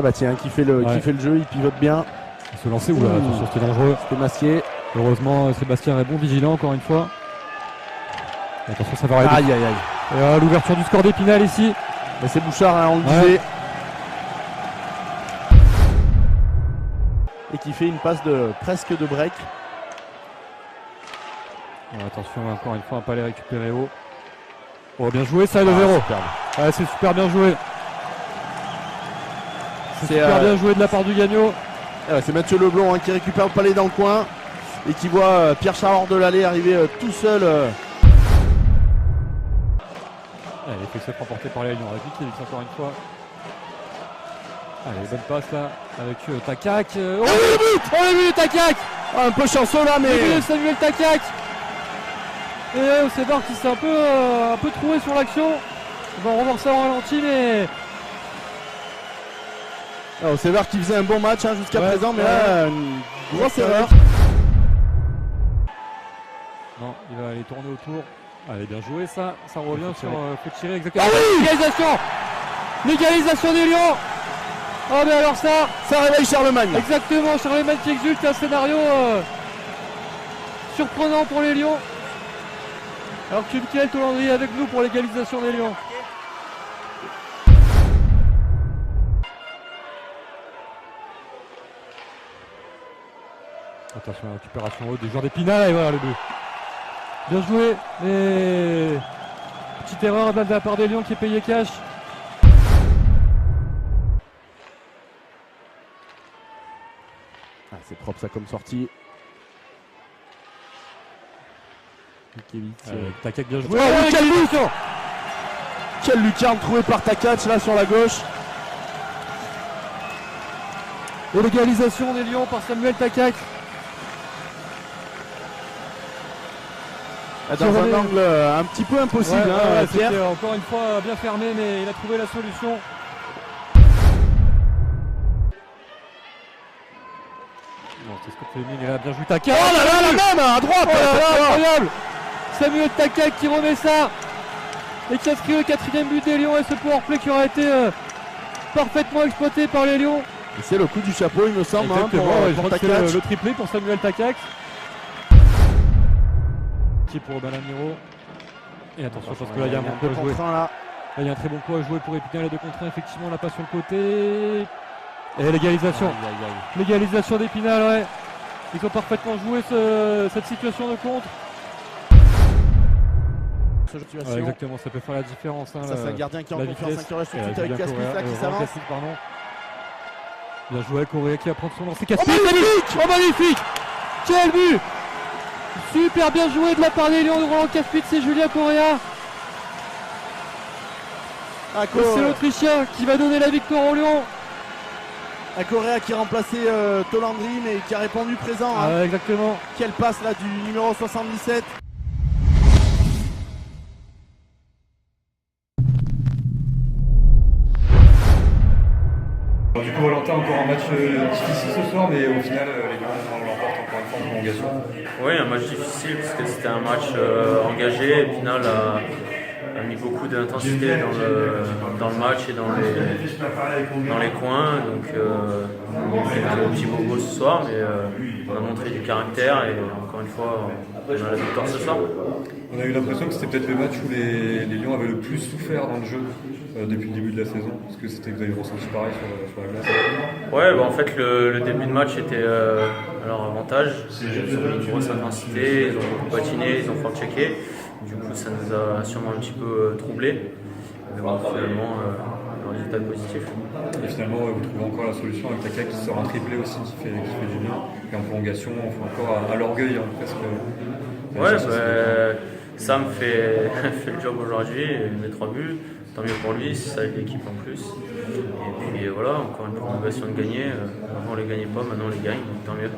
Sabatier qui fait le jeu, il pivote bien. Il se lançait, oula, attention, c'était dangereux. C'était masqué. Heureusement, Sébastien est bon, vigilant encore une fois. Et attention, ça va arriver. Aïe aïe aïe. Et l'ouverture du score d'Épinal ici. Mais c'est Bouchard, on le disait. Et qui fait une passe presque de break. Attention, encore une fois, un palais récupéré haut. Oh, bien joué ça, le Véro. C'est super bien joué. C'est super bien joué de la part du Gagnon. C'est Mathieu Leblond qui récupère le palais dans le coin et qui voit Pierre-Charles Ordelalé arriver tout seul. Il fait se remporter par les Lions. Avec Mikélix encore une fois. Allez, bonne passe là avec Takak. Oh le but! Oh le but Takak! Un peu chanceux là, mais. Le but de Samuel Takak. Et Sévar qui s'est un peu troué sur l'action. On va revoir ça en ralenti, mais. Alors, Sévar qui faisait un bon match jusqu'à présent, mais là, une grosse erreur. Non, il va aller tourner autour. Allez, bien joué ça. Ça revient sur. Faut tirer exactement. Ah oui! L'égalisation! L'égalisation des Lions! Oh, mais alors ça réveille Charlemagne. Exactement, Charlemagne qui exulte. Un scénario surprenant pour les Lions. Alors que Michael Tolandry est avec nous pour l'égalisation des Lions. Attention à la récupération haute des joueurs d'Épinal et voilà le but. Bien joué, mais petite erreur de la part des Lions qui est payé cash. C'est propre ça comme sortie. Takak bien joué. Quel but! Quelle lucarne trouvée par Takach là sur la gauche. Et l'égalisation des Lions par Samuel Takak. Dans un angle un petit peu impossible. Pierre. C'était encore une fois bien fermé, mais il a trouvé la solution. C'est ce que fait il a bien joué Takak. Oh là là, la même à droite. Oh là là, incroyable. Samuel Takak qui remet ça et qui inscrit le 4e but des Lions et ce powerplay qui aura été parfaitement exploité par les Lions. C'est le coup du chapeau, il me semble, pour Takak. Le triplé pour Samuel Takak. Qui est pour Balamiro. Et attention, parce que là il y a un bon coup à jouer. Là il y a un très bon coup à jouer pour Épinal, les 2 contre 1, effectivement on l'a pas sur le côté. Et l'égalisation. L'égalisation d'Épinal, ouais. Ils ont parfaitement joué cette situation de contre. Exactement, ça peut faire la différence. Ça c'est un gardien qui est en confiance, qui reste tout de suite avec Caspis qui s'avance. Bien joué, Correa qui va prendre son lancer. Caspis, oh magnifique! Quel but! Super bien joué de la part des Lions de Roland Caspis, c'est Julien Correa. C'est l'Autrichien qui va donner la victoire aux Lions. Correa qui a remplacé Tolandry mais qui a répondu présent. Exactement. Quelle passe là du numéro 77. Alors, du coup, Valentin, encore un match difficile ce soir, mais au final, les Lions l'emportent encore une fois en prolongation. Oui, un match difficile parce que c'était un match engagé. Épinal a mis beaucoup d'intensité dans le match et dans les coins. Donc, on a fait un petit beau goal ce soir, mais on a montré du caractère et encore une fois, on a la victoire ce soir. On a eu l'impression que c'était peut-être le match où les Lions avaient le plus souffert dans le jeu depuis le début de la saison. Est-ce que c'était que vous avez ressenti pareil sur la glace? Ouais, en fait le début de match était à leur avantage. Ils ont mis une grosse intensité, ils ont beaucoup patiné, ils ont fort checké. Du coup ça nous a sûrement un petit peu troublés. Mais bon, finalement le résultat est positif. Et finalement vous trouvez encore la solution avec Takak qui sort un triplé aussi qui fait du bien. Et en prolongation, on fait encore à l'orgueil presque. Ouais, Sam fait le job aujourd'hui, il met 3 buts, tant mieux pour lui, ça aide l'équipe en plus. Et puis voilà, encore une prolongation de gagner. Avant on les gagnait pas, maintenant on les gagne, donc tant mieux.